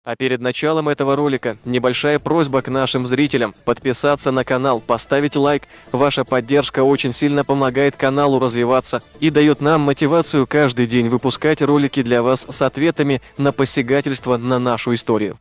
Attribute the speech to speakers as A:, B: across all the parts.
A: А перед началом этого ролика небольшая просьба к нашим зрителям подписаться на канал, поставить лайк. Ваша поддержка очень сильно помогает каналу развиваться и дает нам мотивацию каждый день выпускать ролики для вас с ответами на посягательство на нашу историю.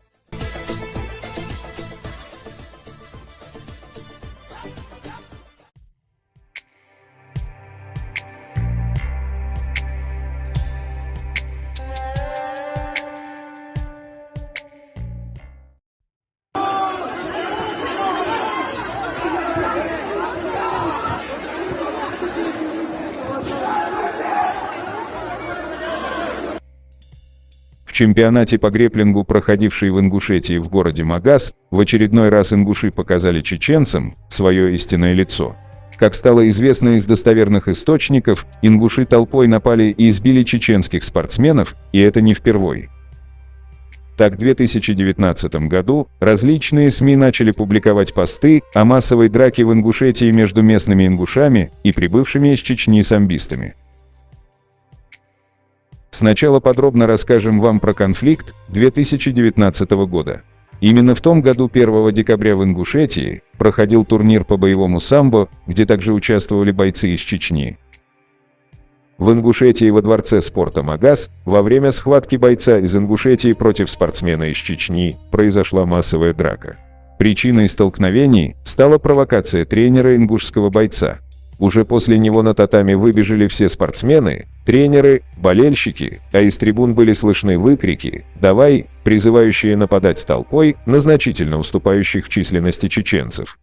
B: В чемпионате по грэпплингу, проходивший в Ингушетии в городе Магаз, в очередной раз ингуши показали чеченцам свое истинное лицо. Как стало известно из достоверных источников, ингуши толпой напали и избили чеченских спортсменов, и это не впервой. Так, в 2019 году различные СМИ начали публиковать посты о массовой драке в Ингушетии между местными ингушами и прибывшими из Чечни самбистами. Сначала подробно расскажем вам про конфликт 2019 года. Именно в том году, 1 декабря, в Ингушетии проходил турнир по боевому самбо, где также участвовали бойцы из Чечни. В Ингушетии во дворце спорта Магаз во время схватки бойца из Ингушетии против спортсмена из Чечни произошла массовая драка. Причиной столкновений стала провокация тренера ингушского бойца. Уже после него на татами выбежали все спортсмены, тренеры, болельщики, а из трибун были слышны выкрики «Давай!», призывающие нападать толпой на значительно уступающих в численности чеченцев.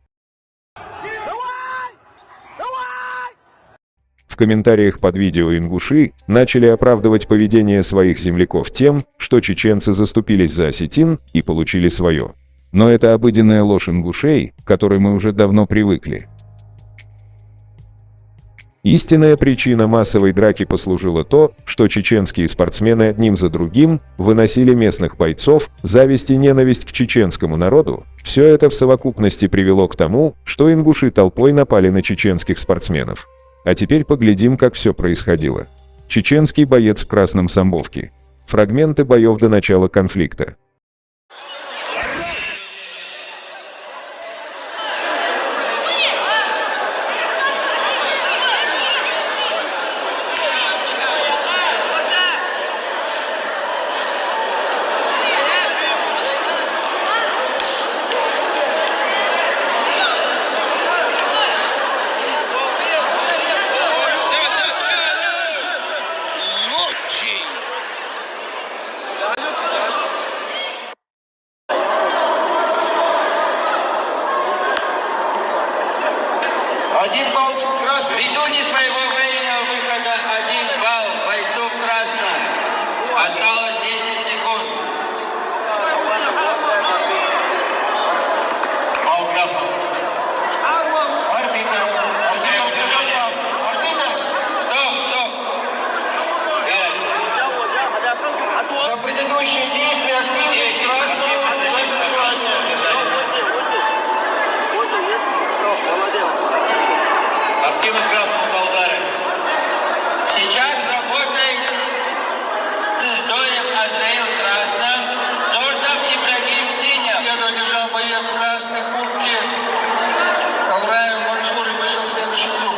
B: В комментариях под видео ингуши начали оправдывать поведение своих земляков тем, что чеченцы заступились за осетин и получили свое. Но это обыденная ложь ингушей, к которой мы уже давно привыкли. Истинная причина массовой драки послужила то, что чеченские спортсмены одним за другим выносили местных бойцов, зависть и ненависть к чеченскому народу. Все это в совокупности привело к тому, что ингуши толпой напали на чеченских спортсменов. А теперь поглядим, как все происходило. Чеченский боец в красном самбовке. Фрагменты боев до начала конфликта.
C: Один балл красным. Ввиду не своего временного выхода 1 балл бойцов красным. Осталось 10 секунд. Балл красным. Арбитр. Арбитр. Стоп. За предыдущие действия активность красного за добивание. Активность красного за удары. Сейчас работает Цеждоев Азраил красным, Зордов Ибрагим синим. Победу одержал боец красной куртки Кавраев Мансур и вышел в следующий круг.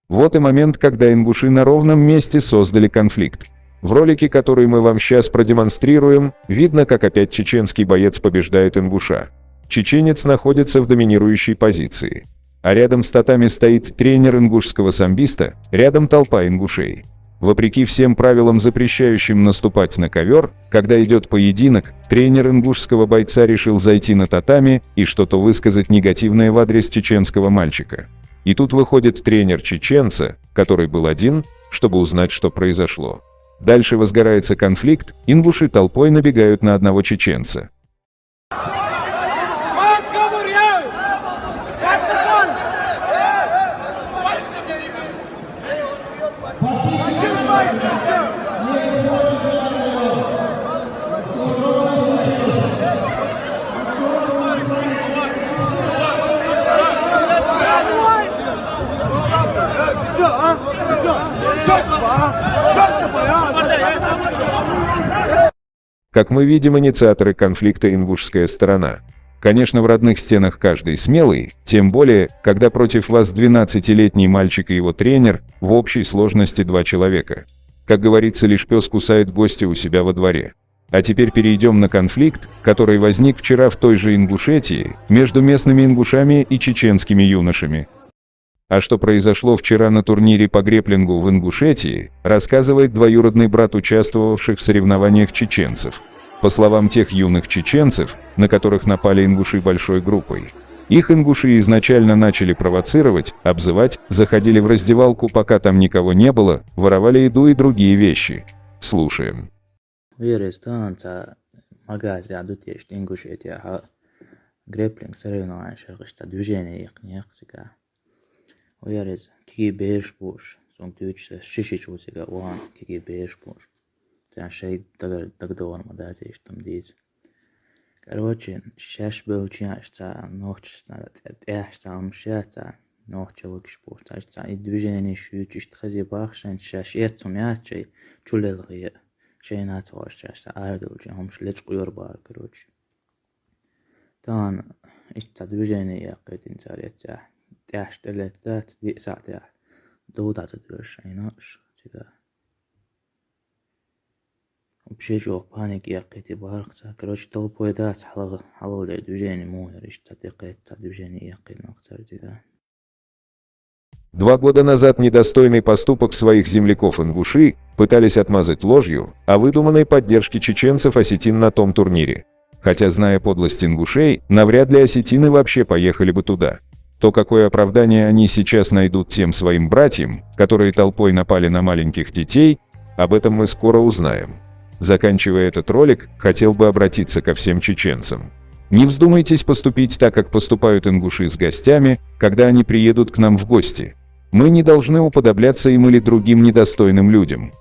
B: Вот и момент, когда ингуши на ровном месте создали конфликт. В ролике, который мы вам сейчас продемонстрируем, видно, как опять чеченский боец побеждает ингуша. Чеченец находится в доминирующей позиции. А рядом с татами стоит тренер ингушского самбиста, рядом толпа ингушей. Вопреки всем правилам, запрещающим наступать на ковер, когда идет поединок, тренер ингушского бойца решил зайти на татами и что-то высказать негативное в адрес чеченского мальчика. И тут выходит тренер чеченца, который был один, чтобы узнать, что произошло. Дальше возгорается конфликт, ингуши толпой набегают на одного чеченца.
D: Что?
B: Как мы видим, инициаторы конфликта ингушская сторона. Конечно, в родных стенах каждый смелый, тем более, когда против вас 12-летний мальчик и его тренер, в общей сложности 2 человека. Как говорится, лишь пес кусает гостя у себя во дворе. А теперь перейдем на конфликт, который возник вчера в той же Ингушетии, между местными ингушами и чеченскими юношами. А что произошло вчера на турнире по грэпплингу в Ингушетии, рассказывает двоюродный брат участвовавших в соревнованиях чеченцев. По словам тех юных чеченцев, на которых напали ингуши большой группой, их ингуши изначально начали провоцировать, обзывать, заходили в раздевалку, пока там никого не было, воровали еду и другие вещи. Слушаем.
D: ويارز كي بيرش بوش سون تيوش شيشيش وسيجا وان كي بيرش بوش تاع شيء تقدر ما دازيش تمديز короче شاش بلوچياش تاع نوختش تاع تاعش تاع مشات تاع نوختش لكش بوش تاع движение شوچش تخزي باخشن شاش يتسميات شيء чулелгы شيء ناتوش تاع ардылчы همش леч قيور бар короче тан ista движение яқытин царятся تاعش تلاتات دي ساعة تاع دوت عتدرش عيناش تيجا وبشيجو بانيك يقيتي بارقتا كروش طلبويدات حلال دي движение مو يريش تدقيت تا движение يقين أكتر تيجا.
B: 2 года назад недостойный поступок своих земляков-ингуши пытались отмазать ложью о выдуманной поддержке чеченцев осетин на том турнире. Хотя, зная подлость ингушей, навряд ли осетины вообще поехали бы туда. То какое оправдание они сейчас найдут тем своим братьям, которые толпой напали на маленьких детей, об этом мы скоро узнаем. Заканчивая этот ролик, хотел бы обратиться ко всем чеченцам. Не вздумайтесь поступить так, как поступают ингуши с гостями, когда они приедут к нам в гости. Мы не должны уподобляться им или другим недостойным людям.